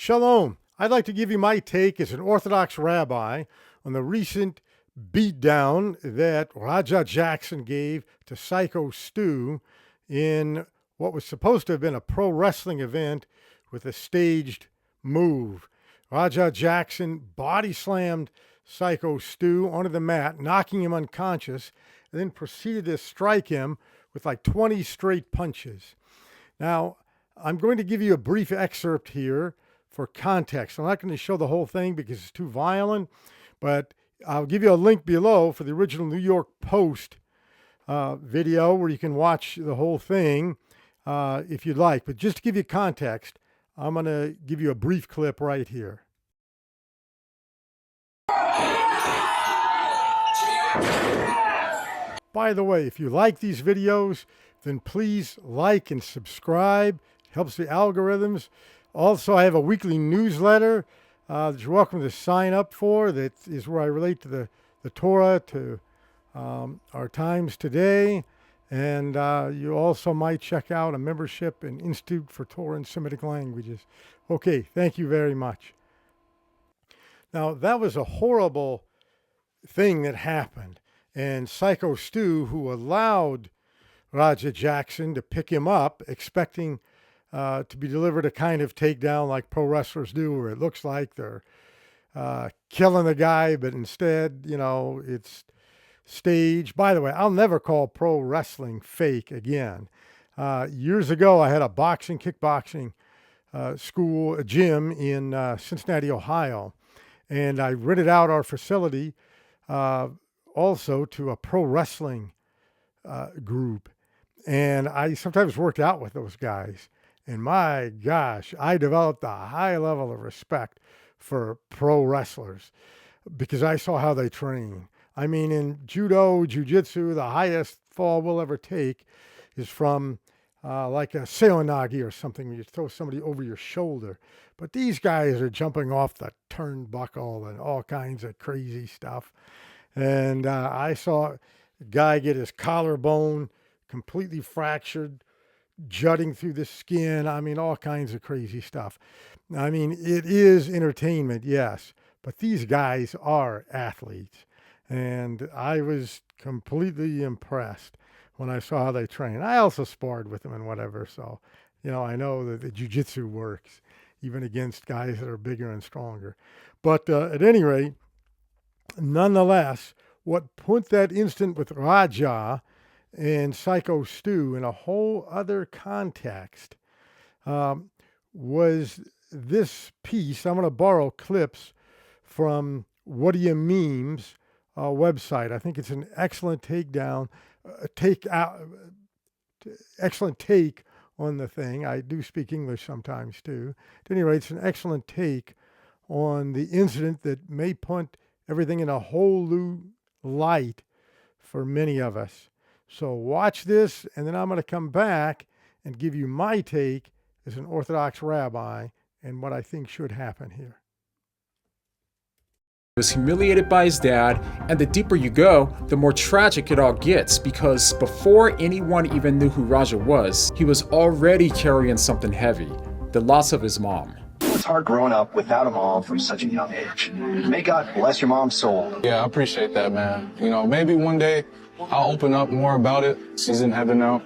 Shalom. I'd like to give you my take as an Orthodox rabbi on the recent beatdown that Raja Jackson gave to Psycho Stu in what was supposed to have been a pro wrestling event with a staged move. Raja Jackson body slammed Psycho Stu onto the mat, knocking him unconscious, and then proceeded to strike him with like 20 straight punches. Now, I'm going to give you a brief excerpt here for context. I'm not going to show the whole thing because it's too violent, but I'll give you a link below for the original New York Post video where you can watch the whole thing if you'd like. But just to give you context, I'm going to give you a brief clip right here. By the way, if you like these videos, then please like and subscribe. It helps the algorithms. Also, I have a weekly newsletter that you're welcome to sign up for. That is where I relate to the Torah, to our times today. And you also might check out a membership in Institute for Torah and Semitic Languages. Okay, thank you very much. Now, that was a horrible thing that happened. And Psycho Stu, who allowed Raja Jackson to pick him up, expecting to be delivered a kind of takedown like pro wrestlers do, where it looks like they're killing the guy, but instead, it's staged. By the way, I'll never call pro wrestling fake again. Years ago, I had a kickboxing school, a gym in Cincinnati, Ohio, and I rented out our facility also to a pro wrestling group. And I sometimes worked out with those guys. And my gosh, I developed a high level of respect for pro wrestlers because I saw how they train. I mean, in judo, jiu-jitsu, the highest fall we'll ever take is from like a seoinage or something, where you throw somebody over your shoulder. But these guys are jumping off the turnbuckle and all kinds of crazy stuff. And I saw a guy get his collarbone completely fractured, jutting through the skin. I mean, all kinds of crazy stuff. I mean, it is entertainment, yes, but these guys are athletes. And I was completely impressed when I saw how they train. I also sparred with them and whatever. So, I know that the jiu-jitsu works even against guys that are bigger and stronger. But at any rate, nonetheless, what put that incident with Raja and Psycho Stu in a whole other context was this piece. I'm going to borrow clips from What Do You Meme's website. I think it's an excellent excellent take on the thing. I do speak English sometimes too. At any rate, it's an excellent take on the incident that may put everything in a whole new light for many of us. So watch this, and then I'm going to come back and give you my take as an Orthodox rabbi and what I think should happen here. He was humiliated by his dad, and the deeper you go, the more tragic it all gets, because before anyone even knew who Raja was, he was already carrying something heavy: the loss of his mom. It's hard growing up without a mom from such a young age. May God bless your mom's soul. Yeah, I appreciate that, man. Maybe one day I'll open up more about it. She's in heaven now.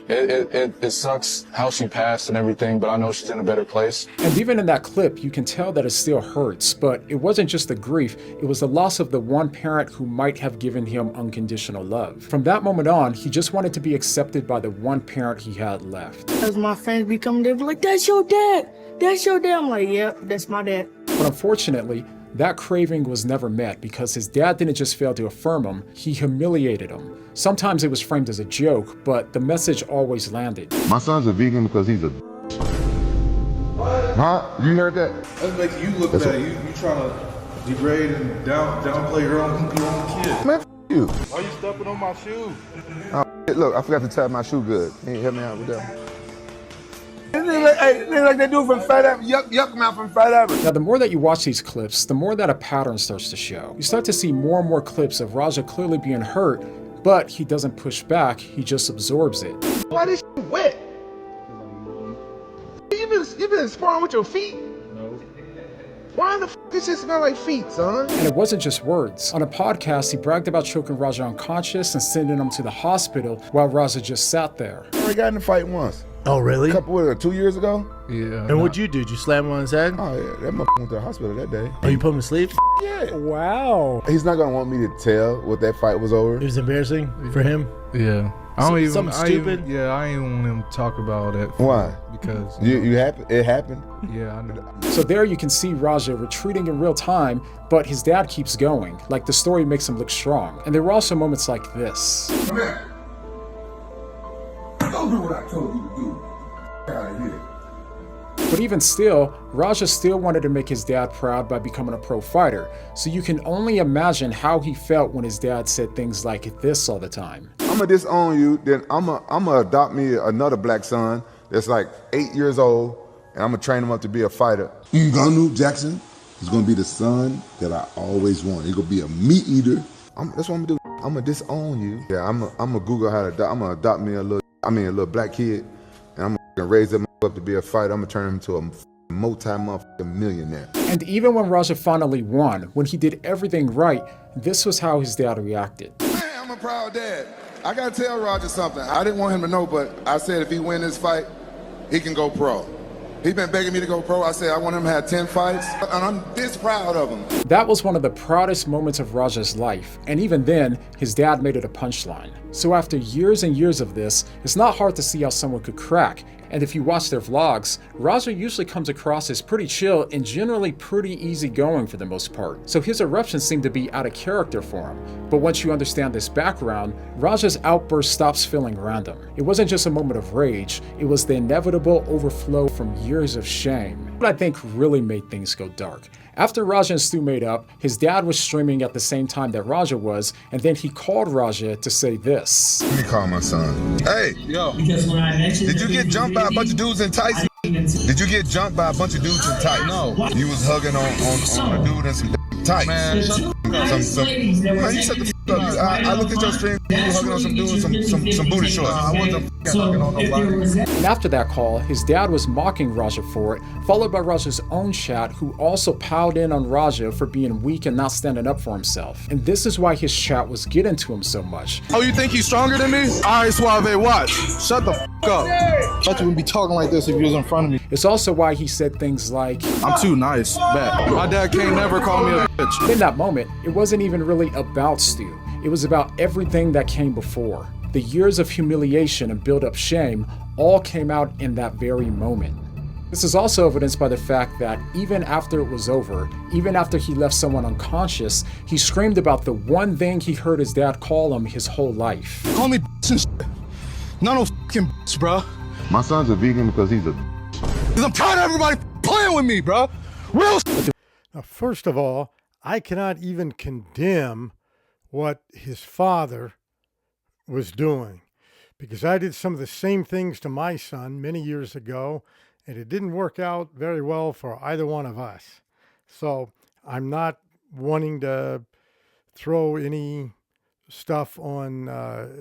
It sucks how she passed and everything, but I know she's in a better place. And even in that clip, you can tell that it still hurts, but it wasn't just the grief, it was the loss of the one parent who might have given him unconditional love. From that moment on, he just wanted to be accepted by the one parent he had left. As my friends be coming, they be like, "That's your dad. That's your dad." I'm like, "Yep, that's my dad." But unfortunately, that craving was never met because his dad didn't just fail to affirm him, he humiliated him. Sometimes it was framed as a joke, but the message always landed. My son's a vegan because he's a... Huh? You heard that? That's making you look bad. You trying to degrade and downplay your own kid. Man, you. Why you stepping on my shoe? Oh, look, I forgot to tie my shoe good. Can you help me out with that? Like they do from Fat Avenue. Yuck them out from Fat Avenue. Now, the more that you watch these clips, the more that a pattern starts to show. You start to see more and more clips of Raja clearly being hurt, but he doesn't push back, he just absorbs it. Why this shit wet? You been sparring with your feet? No. Why the f does it smell like feet, son? And it wasn't just words. On a podcast, he bragged about choking Raja unconscious and sending him to the hospital while Raja just sat there. I already got in a fight once. Oh, really? What, 2 years ago? Yeah. And what'd you do? Did you slam him on his head? Oh, yeah. That motherfucker went to the hospital that day. Oh, you put him to sleep? Yeah. Wow. He's not going to want me to tell what that fight was over. It was embarrassing for him? Yeah. I don't even. Something stupid? I ain't want him to talk about it. Why? Because You happen? It happened? yeah, I know. So there you can see Raja retreating in real time, but his dad keeps going. Like the story makes him look strong. And there were also moments like this. Come here. Don't do what I told you to do. Out of here. But even still, Raja still wanted to make his dad proud by becoming a pro fighter. So you can only imagine how he felt when his dad said things like this all the time. I'm gonna disown you, then I'm gonna adopt me another black son that's like 8 years old, and I'm gonna train him up to be a fighter. Ngannou Jackson is gonna be the son that I always wanted. He's gonna be a meat eater. That's what I'm gonna do. I'm gonna disown you. Yeah, I'm gonna Google how to adopt. I'm gonna adopt me a little black kid, and I'm gonna raise him up to be a fighter. I'm gonna turn him into a multi-motherfucking millionaire. And even when Raja finally won, when he did everything right, this was how his dad reacted. Man, I'm a proud dad. I gotta tell Roger something. I didn't want him to know, but I said if he win this fight, he can go pro. He's been begging me to go pro. I said I want him to have 10 fights, and I'm this proud of him. That was one of the proudest moments of Raja's life, and even then, his dad made it a punchline. So after years and years of this, it's not hard to see how someone could crack. And if you watch their vlogs, Raja usually comes across as pretty chill and generally pretty easygoing for the most part. So his eruptions seem to be out of character for him. But once you understand this background, Raja's outburst stops feeling random. It wasn't just a moment of rage, it was the inevitable overflow from years of shame. What I think really made things go dark. After Raja and Stu made up, his dad was streaming at the same time that Raja was, and then he called Raja to say this. Let me call my son. Hey, Yo. did you get jumped by a bunch of dudes in tights? Did you get jumped by a bunch of dudes in tights? No. You was hugging on a dude in some tights. Man, shut the Man, you shut the f up. I looked at your stream. You were hugging on some dudes, some booty shorts. I wasn't hugging on nobody. And after that call, his dad was mocking Raja for it, followed by Raja's own chat, who also piled in on Raja for being weak and not standing up for himself. And this is why his chat was getting to him so much. Oh, you think he's stronger than me? All right, Suave, watch. Shut the f up. Thought you wouldn't be talking like this if you was in front of me. It's also why he said things like, I'm too nice. Bet. My dad can't never call me a bitch. in that moment, it wasn't even really about Stu. It was about everything that came before. The years of humiliation and built-up shame all came out in that very moment. This is also evidenced by the fact that even after it was over, even after he left someone unconscious, he screamed about the one thing he heard his dad call him his whole life. Call me bitch and shit. Not no fucking bitch, bro. My son's a vegan because he's a. Because I'm tired of everybody playing with me, bro. Real. Now, first of all, I cannot even condemn what his father was doing, because I did some of the same things to my son many years ago, and it didn't work out very well for either one of us. So I'm not wanting to throw any stuff on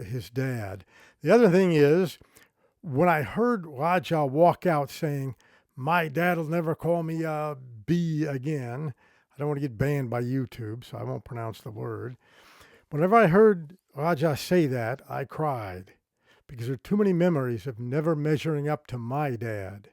his dad. The other thing is, when I heard Raja walk out saying, "My dad will never call me a B again," I don't want to get banned by YouTube, so I won't pronounce the word. Whenever I heard Raja say that, I cried, because there are too many memories of never measuring up to my dad.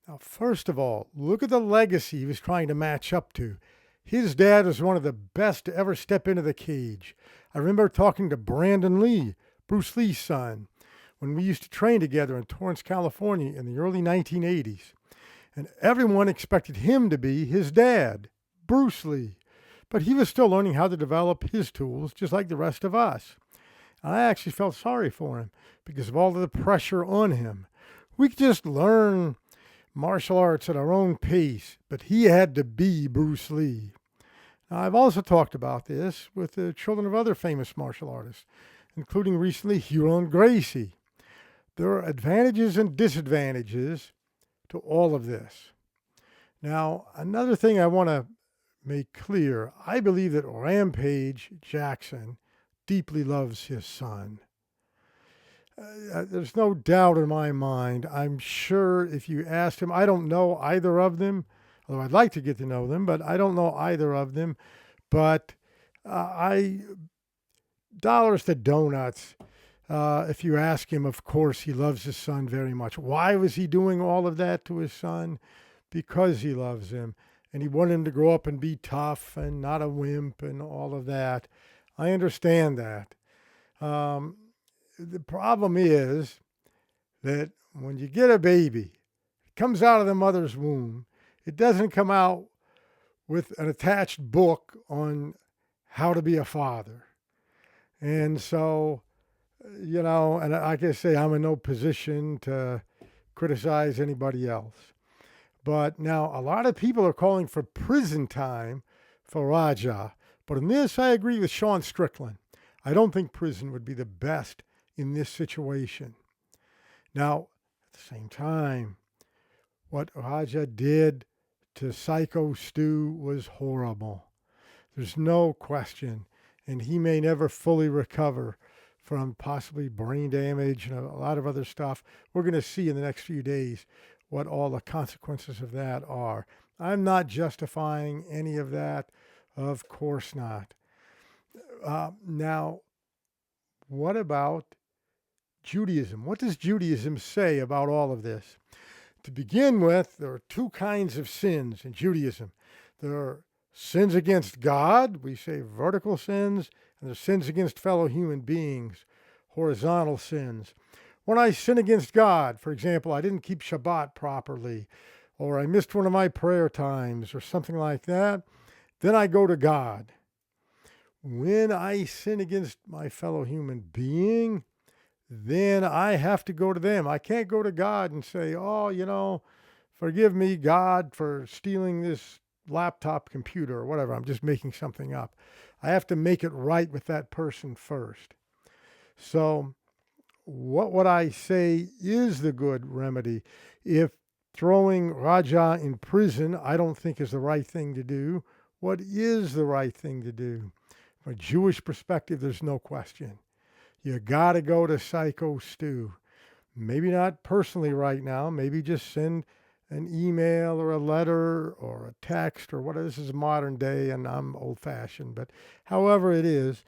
Now, first of all, look at the legacy he was trying to match up to. His dad was one of the best to ever step into the cage. I remember talking to Brandon Lee, Bruce Lee's son, when we used to train together in Torrance, California in the early 1980s. And everyone expected him to be his dad, Bruce Lee. But he was still learning how to develop his tools, just like the rest of us. And I actually felt sorry for him because of all of the pressure on him. We could just learn martial arts at our own pace, but he had to be Bruce Lee. Now, I've also talked about this with the children of other famous martial artists, including recently Huron Gracie. There are advantages and disadvantages to all of this. Now, another thing I want to make clear, I believe that Rampage Jackson deeply loves his son. There's no doubt in my mind. I'm sure if you asked him, I don't know either of them. although I'd like to get to know them, but I don't know either of them. But dollars to donuts. If you ask him, of course, he loves his son very much. Why was he doing all of that to his son? Because he loves him. And he wanted him to grow up and be tough and not a wimp and all of that. I understand that. The problem is that when you get a baby, it comes out of the mother's womb, it doesn't come out with an attached book on how to be a father. And so, and like I say, I'm in no position to criticize anybody else. But now a lot of people are calling for prison time for Raja. But in this, I agree with Sean Strickland. I don't think prison would be the best in this situation. Now, at the same time, what Raja did to Psycho Stu was horrible. There's no question. And he may never fully recover from possibly brain damage and a lot of other stuff. We're going to see in the next few days what all the consequences of that are. I'm not justifying any of that. Of course not. Now, what about Judaism? What does Judaism say about all of this? To begin with, there are two kinds of sins in Judaism. There are sins against God, we say vertical sins, and there's sins against fellow human beings, horizontal sins. When I sin against God, for example, I didn't keep Shabbat properly, or I missed one of my prayer times, or something like that, then I go to God. When I sin against my fellow human being, then I have to go to them. I can't go to God and say, forgive me, God, for stealing this laptop computer or whatever. I'm just making something up. I have to make it right with that person first. So what would I say is the good remedy? If throwing Raja in prison, I don't think is the right thing to do, what is the right thing to do? From a Jewish perspective, there's no question. You got to go to Psycho Stu. Maybe not personally right now. Maybe just send an email or a letter or a text or whatever. This is modern day and I'm old-fashioned. But however it is,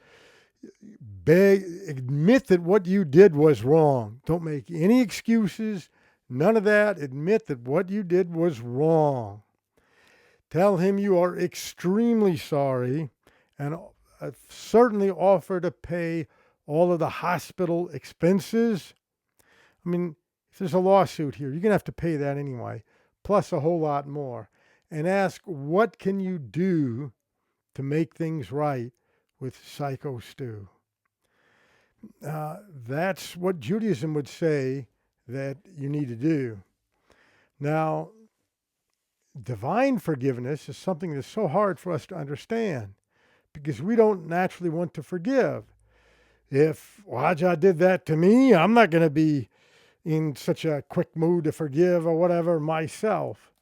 admit that what you did was wrong. Don't make any excuses. None of that. Admit that what you did was wrong. Tell him you are extremely sorry and certainly offer to pay all of the hospital expenses. I mean, if there's a lawsuit here, you're going to have to pay that anyway, plus a whole lot more. And ask, what can you do to make things right with Psycho Stu? That's what Judaism would say that you need to do. Now, divine forgiveness is something that's so hard for us to understand because we don't naturally want to forgive. If Raja did that to me, I'm not going to be in such a quick mood to forgive or whatever myself.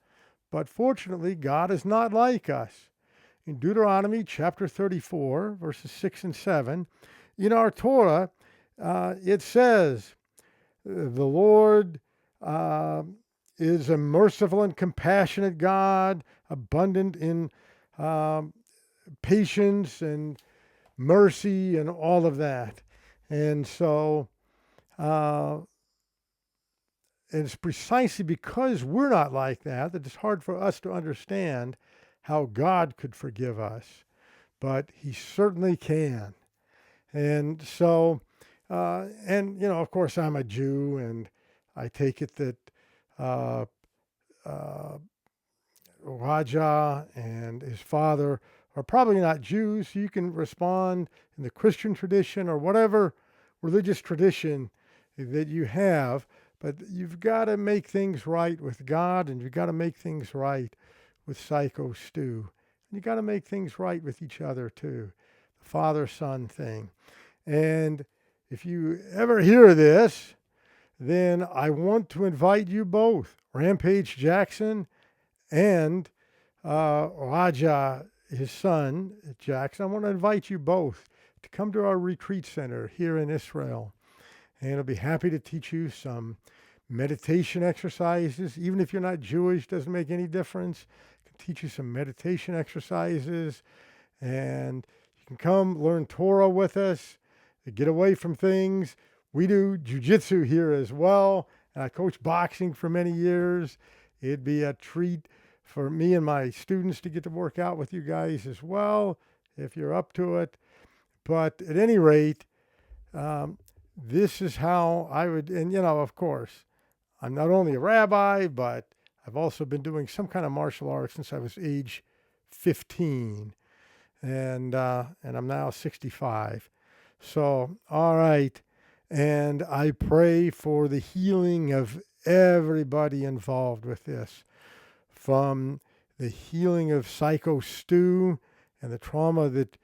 But fortunately, God is not like us. In Deuteronomy chapter 34, verses 6 and 7, in our Torah, it says, the Lord is a merciful and compassionate God, abundant in patience and mercy and all of that. And so it's precisely because we're not like that that it's hard for us to understand how God could forgive us. But he certainly can. And so, of course, I'm a Jew, and I take it that Raja and his father are probably not Jews. So you can respond in the Christian tradition or whatever religious tradition that you have, but you've got to make things right with God, and you've got to make things right with Psycho Stu. And you've got to make things right with each other too, the father-son thing. And if you ever hear this, then I want to invite you both, Rampage Jackson and Raja, his son, Jackson. I want to invite you both to come to our retreat center here in Israel. And I'll be happy to teach you some meditation exercises. Even if you're not Jewish, doesn't make any difference. I can teach you some meditation exercises, and you can come learn Torah with us, get away from things. We do jiu-jitsu here as well, and I coached boxing for many years. It'd be a treat for me and my students to get to work out with you guys as well, if you're up to it. But at any rate, this is how I would, and of course, I'm not only a rabbi, but I've also been doing some kind of martial arts since I was age 15, and I'm now 65. So, all right, and I pray for the healing of everybody involved with this, from the healing of Psycho Stu and the trauma that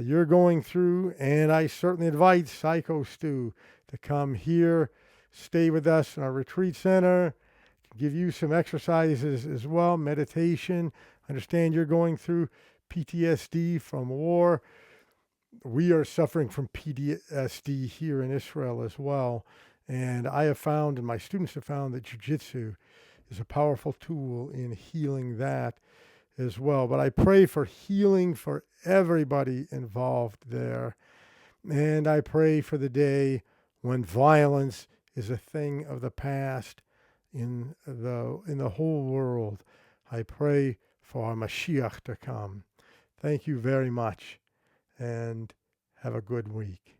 you're going through, and I certainly invite Psycho Stu to come here, stay with us in our retreat center, give you some exercises as well, meditation. Understand you're going through PTSD from war. We are suffering from PTSD here in Israel as well, and I have found, and my students have found, that jiu-jitsu is a powerful tool in healing that as well. But I pray for healing for everybody involved there. And I pray for the day when violence is a thing of the past in the whole world. I pray for our Mashiach to come. Thank you very much, and have a good week.